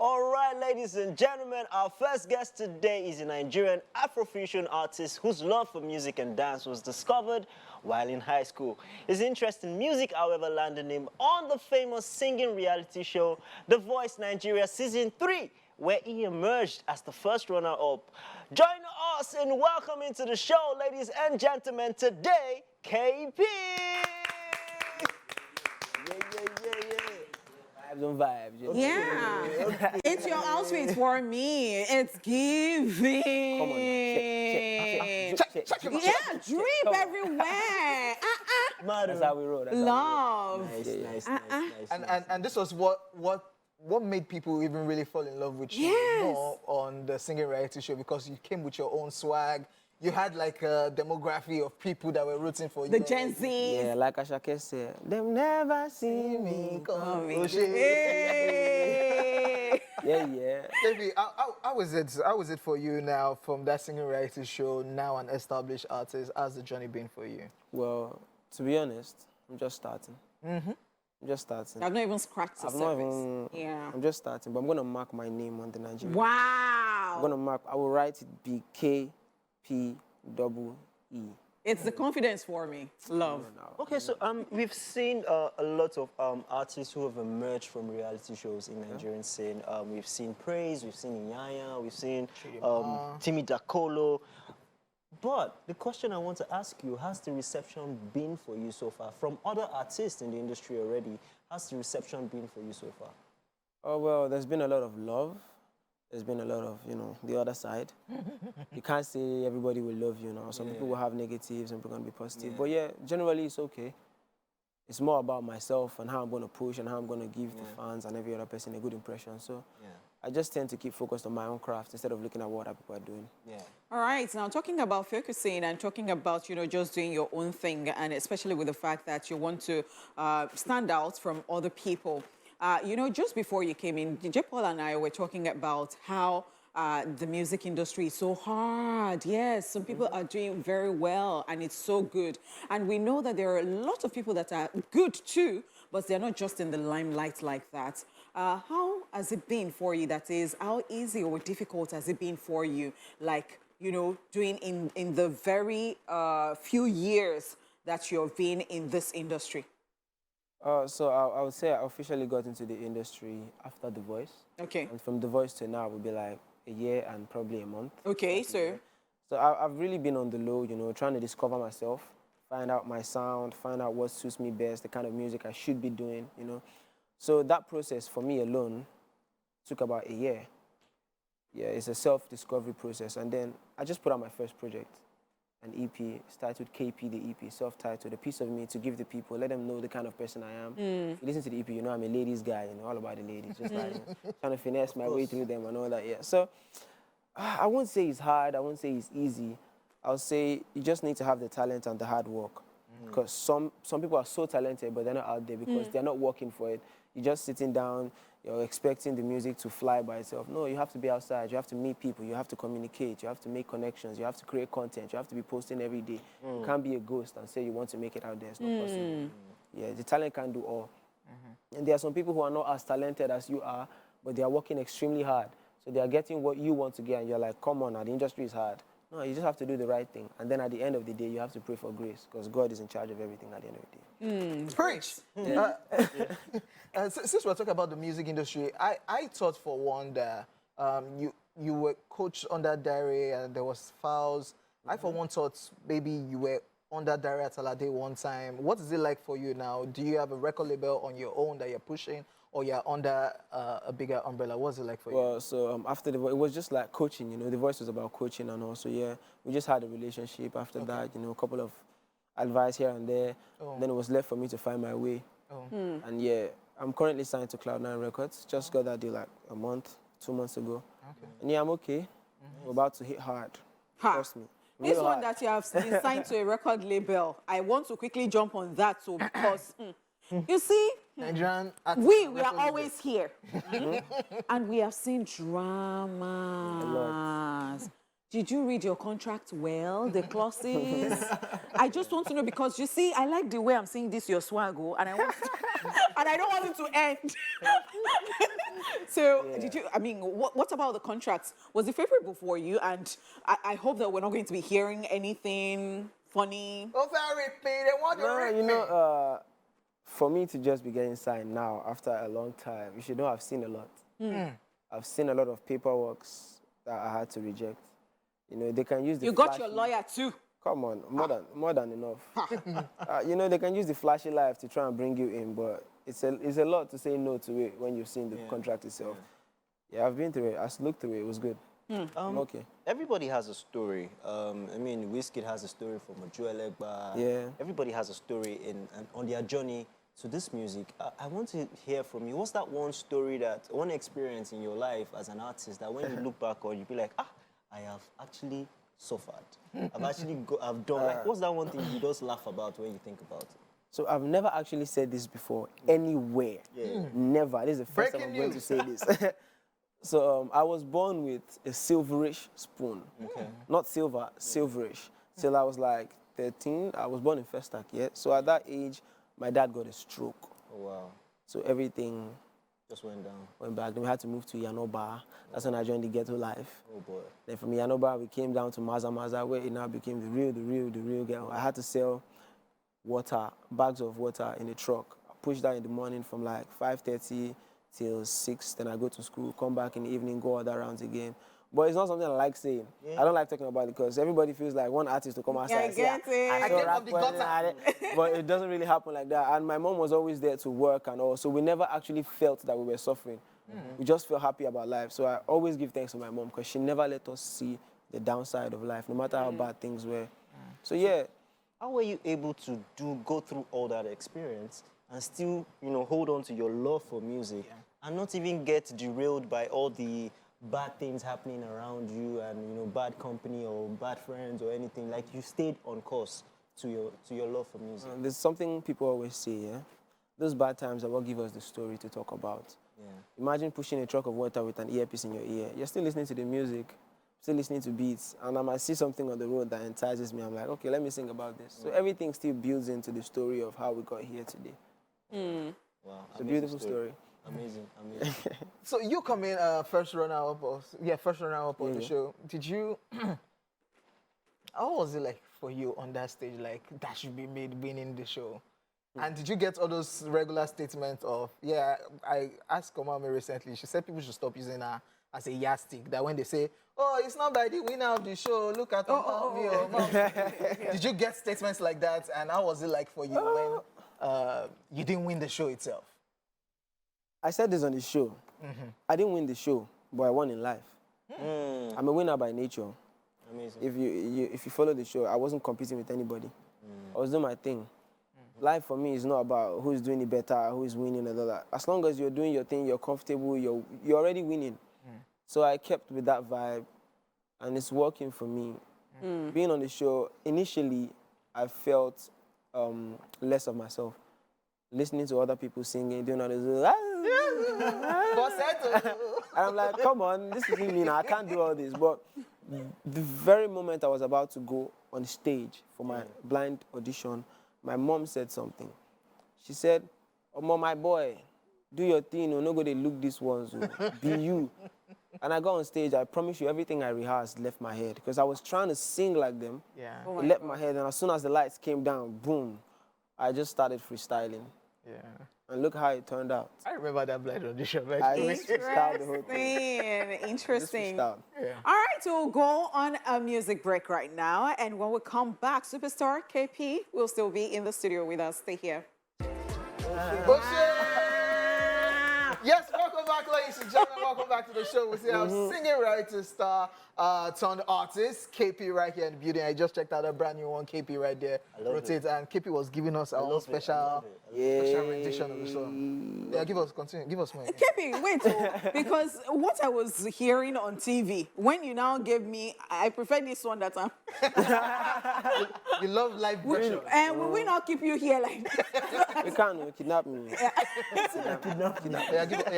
All right, ladies and gentlemen, our first guest today is a Nigerian Afrofusion artist whose love for music and dance was discovered while in high school. His interest in music, however, landed him on the famous singing reality show, The Voice Nigeria Season 3, where he emerged as the first runner-up. Join us in welcoming to the show, ladies and gentlemen, today, KPEE. Vibes. You know? Yeah. It's your outfit for me. It's giving. Come on, check. Yeah, drip everywhere. That's how we roll. Love. Nice. And this was what made people even really fall in love with you more on the singing reality show, because you came with your own swag. You had like a demography of people that were rooting for you. The Gen Z. Yeah, like Ashake said, them never see me coming. Yeah. Baby, how is it for you now, from that singing reality show, now an established artist? How's the journey been for you? Well, to be honest, I'm just starting. I'm just starting. I've not even scratched the surface. Yeah. I'm just starting, but I'm going to mark my name on the Nigerian. Wow. I'm going to mark, I will write it KPEE. It's the confidence for me. Love. Okay, so we've seen a lot of artists who have emerged from reality shows in Nigerian scene. We've seen Praise, we've seen Inyanya, we've seen Timmy Dakolo. But the question I want to ask you, has the reception been for you so far? From other artists in the industry already, has the reception been for you so far? Oh, well, there's been a lot of love. There's been a lot of, the other side. You can't say everybody will love you now. Some people will have negatives, some people are going to be positive. But yeah, generally it's okay. It's more about myself and how I'm going to push and how I'm going to give the fans and every other person a good impression. So I just tend to keep focused on my own craft instead of looking at what other people are doing. Yeah. All right, now talking about focusing and talking about, just doing your own thing, and especially with the fact that you want to stand out from other people. Just before you came in, DJ Paul and I were talking about how the music industry is so hard. Yes, some people are doing very well, and it's so good. And we know that there are a lot of people that are good too, but they're not just in the limelight like that. How has it been for you? That is, how easy or difficult has it been for you? Like, doing in the very few years that you've been in this industry? So I would say I officially got into the industry after The Voice. Okay. And from The Voice to now would be like a year and probably a month. Okay, so I've really been on the low, trying to discover myself, find out my sound, find out what suits me best, the kind of music I should be doing, So that process for me alone took about a year. Yeah, it's a self-discovery process. And then I just put out my first project, an EP, started with KP, the EP, self-titled, a piece of me to give the people, let them know the kind of person I am. If you listen to the EP, I'm a ladies guy, all about the ladies, just like trying to finesse my way through them and all that, So I won't say it's hard, I won't say it's easy. I'll say you just need to have the talent and the hard work. Because some people are so talented, but they're not out there because they're not working for it. You're just sitting down, you're expecting the music to fly by itself. No, you have to be outside, you have to meet people, you have to communicate, you have to make connections, you have to create content, you have to be posting every day. You can't be a ghost and say you want to make it out there. It's not possible. Yeah, the talent can't do all. And there are some people who are not as talented as you are, but they are working extremely hard. So they are getting what you want to get, and you're like, come on, now, the industry is hard. No, you just have to do the right thing. And then at the end of the day, you have to pray for grace, because God is in charge of everything at the end of the day. Preach! Since we're talking about the music industry, I thought for one that you were coached under Dare and there was Fouls. I for one thought maybe you were under Dare at Alade one time. What is it like for you now? Do you have a record label on your own that you're pushing, or you're under a bigger umbrella? What's it like for you? Well, so after The Voice, it was just like coaching, The Voice was about coaching, and also, we just had a relationship after that, a couple of advice here and there. Then it was left for me to find my way. And I'm currently signed to Cloud9 Records. Just got that deal like a month, 2 months ago. And I'm okay. We're about to hit hard. Trust me. This one that you have been signed to a record label, I want to quickly jump on that, because you see, Nigerian we are always here. And we have seen dramas. did you read your contract well, the clauses? I just want to know because you see, I like the way I'm seeing this, your swaggle, and I want and I don't want it to end. So, did you? I mean, what about the contracts? Was it favorable for you? And I hope that we're not going to be hearing anything funny. Oh, sorry, they want to No, rip you me. know, for me to just be getting signed now after a long time, you should know I've seen a lot. I've seen a lot of paperwork that I had to reject. You know, they can use the You got flashy- your lawyer too. Come on, more than enough. You know, they can use the flashy life to try and bring you in, but it's a lot to say no to it when you've seen the contract itself. Yeah, I've been through it. I looked through it. It was good. I'm okay. Everybody has a story. I mean, Wizkid has a story from Ojo Elegba. Yeah. Everybody has a story on their journey to this music. I want to hear from you. What's that one story, one experience in your life as an artist that when you look back on, you be like, I have actually suffered. I've done. Like, what's that one thing you just laugh about when you think about it? So I've never actually said this before anywhere. Never. This is the first time I'm going to say this. So I was born with a silverish spoon. Okay. Not silver, silverish. Till I was like 13. I was born in Festac, yeah? So at that age, my dad got a stroke. Oh, wow. So everything Just went down. went back. Then we had to move to Yanoba. That's when I joined the ghetto life. Oh, boy. Then from Yanoba, we came down to Maza, where it now became the real ghetto. I had to sell water, bags of water in a truck. I pushed that in the morning from like 5:30 till 6. Then I go to school, come back in the evening, go other rounds again. But it's not something I like saying. I don't like talking about it because everybody feels like one artist to come outside and say, I get it. I saw came rap from the poetry gutter. and it. But it doesn't really happen like that. And my mom was always there to work and all. So we never actually felt that we were suffering. We just felt happy about life. So I always give thanks to my mom because she never let us see the downside of life, no matter how bad things were. So yeah. How were you able to go through all that experience and still, hold on to your love for music and not even get derailed by all the bad things happening around you and, bad company or bad friends or anything? Like, you stayed on course to your love for music. There's something people always say, yeah? Those bad times are what give us the story to talk about. Yeah. Imagine pushing a truck of water with an earpiece in your ear. You're still listening to the music, still listening to beats, and I might see something on the road that entices me. I'm like, okay, let me sing about this. So everything still builds into the story of how we got here today. Wow. It's a beautiful story. Amazing. So you come in first runner-up on the show. Did you? How was it like for you on that stage? Like that should be made winning the show. And did you get all those regular statements of, I asked Komame recently, she said people should stop using her as a yardstick, that when they say, oh, it's not by the winner of the show, look at me. Did you get statements like that? And how was it like for you when you didn't win the show itself? I said this on the show. I didn't win the show, but I won in life. I'm a winner by nature. Amazing. If you follow the show, I wasn't competing with anybody. I was doing my thing. Life for me is not about who's doing it better, who's winning, and all that. As long as you're doing your thing, you're comfortable, you're already winning. So I kept with that vibe, and it's working for me. Being on the show, initially, I felt less of myself. Listening to other people singing, doing all this, and I'm like, come on, this isn't me now. I can't do all this. But the very moment I was about to go on stage for my blind audition, my mom said something. She said, "Oh, mom, my boy, do your thing. No go they look these ones. Be you." And I got on stage. I promise you, everything I rehearsed left my head because I was trying to sing like them. Yeah. It left my head, and as soon as the lights came down, boom, I just started freestyling. Yeah. And look how it turned out. I remember that blind audition. Right? I just freestyled the whole thing. Interesting. Just freestyled. All right, so we'll go on a music break right now. And when we come back, superstar KP will still be in the studio with us. Stay here. Yes, welcome back, ladies and gentlemen. Welcome back to the show. We see our singing writer star turned artist, KP, right here in the building. I just checked out a brand new one, KP, right there. Rotate, and KP was giving us our own special rendition of the song. Yeah, continue, give us more. KP, wait, because what I was hearing on TV, when you now gave me, I prefer this one that time. You love live version. And we will not keep you here like that. You can't kidnap me. Yeah,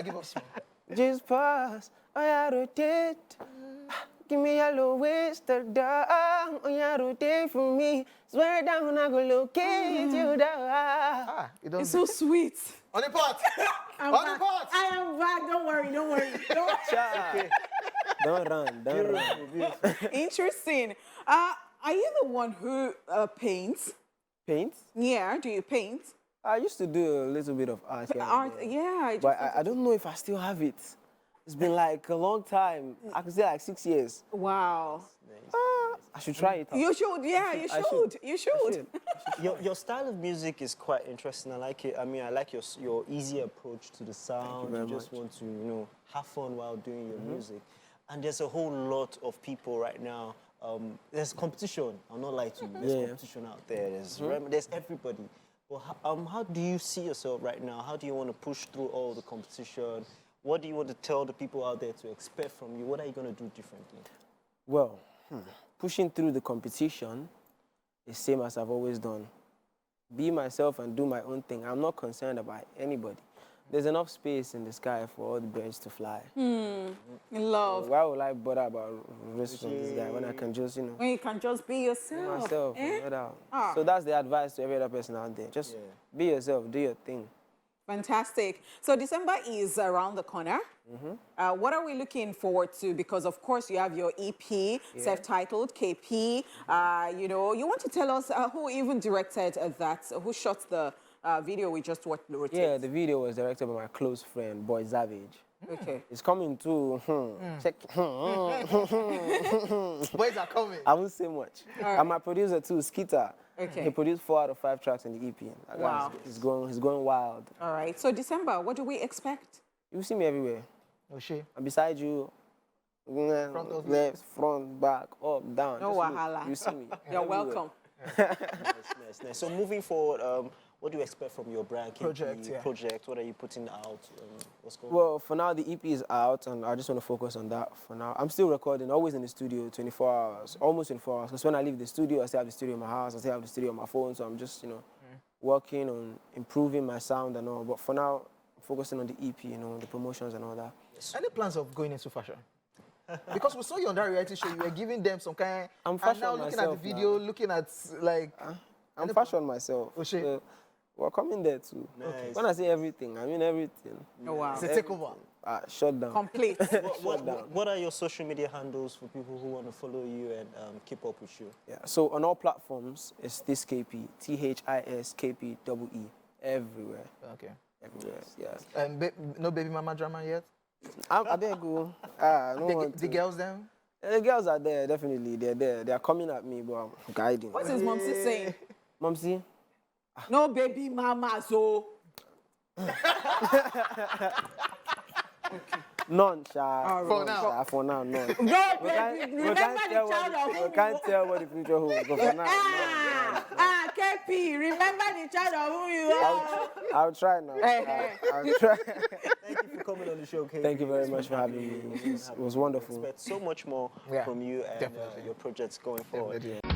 give us more. Just pass, oh yeah, rotate. Give me yellow waist down, oh yeah, rotate for me. Swear down, I go locate you down. Ah, you don't. It's so sweet. On the pot. I'm On the back. pot. I am back. Don't worry. Don't worry. Don't run, don't run. Interesting. Are you the one who paints? Paint? Yeah. Do you paint? I used to do a little bit of art here and Art. there. Yeah. But I don't know if I still have it. It's been like a long time. I could say like 6 years. Wow. I should try it out. You should. Yeah. You I should. You should. Your style of music is quite interesting. I like it. I mean, I like your easy approach to the sound. very You just much. want to, have fun while doing your music. And there's a whole lot of people right now. There's competition. I'll not lie to you. There's competition out there. There's everybody. Well, how do you see yourself right now? How do you want to push through all the competition? What do you want to tell the people out there to expect from you? What are you going to do differently? Well, pushing through the competition is same as I've always done. Be myself and do my own thing. I'm not concerned about anybody. There's enough space in the sky for all the birds to fly. Love. Why would I bother about risks from this guy when I can just, When you can just be yourself. myself, Eh? no doubt. Ah. So that's the advice to every other person out there. Just be yourself, do your thing. Fantastic. So December is around the corner. What are we looking forward to? Because of course you have your EP, self-titled KPEE. You want to tell us who even directed that? Who shot the video we just watched? Yeah, the video was directed by my close friend, Boy Savage. Okay. It's coming to check. Boys are coming. I won't say much. And my producer too, Skeeter. Okay. He produced 4 out of 5 tracks in the EP. That guy Wow. He's going wild. All right. So December, what do we expect? You see me everywhere. Oh, shit. I'm beside you. of you. Left, front, back, up, down. No Just look. wahala. You see me. You're everywhere. welcome. Nice. So moving forward, what do you expect from your brand? KPEE project? What are you putting out? What's going on? Well, for now, the EP is out, and I just want to focus on that for now. I'm still recording, always in the studio, 24 hours, almost 24 hours. Because when I leave the studio, I still have the studio in my house, I still have the studio on my phone, so I'm just, working on improving my sound and all. But for now, I'm focusing on the EP, the promotions and all that. Any plans of going into fashion? Because we saw you on that reality show, you were giving them some kind. I'm and fashion now looking at the myself video, now. looking at like. I'm fashion myself. Oh, shit. So we're coming there too. Nice. When I say everything, I mean everything. Oh, wow. It's a takeover. Shut down. Complete. What are your social media handles for people who want to follow you and keep up with you? Yeah. So on all platforms, it's this KP, THISKPEE, everywhere. Okay. Everywhere. Yeah. No baby mama drama yet? I beg you. The girls them? The girls are there, definitely. They're there. They are coming at me, but I'm guiding. What is Momsy saying? Momsy? No baby mama, so. None, Sha. For now. For now, none. No We baby. Remember the child of whom we can't tell what the future holds, but for now, none. KP, remember the child of whom you are. I'll try now. I'll try. Thank you for coming on the show, KPEE. Thank you very much for having me. It was wonderful. Expect so much more from you and your projects going forward. Definitely.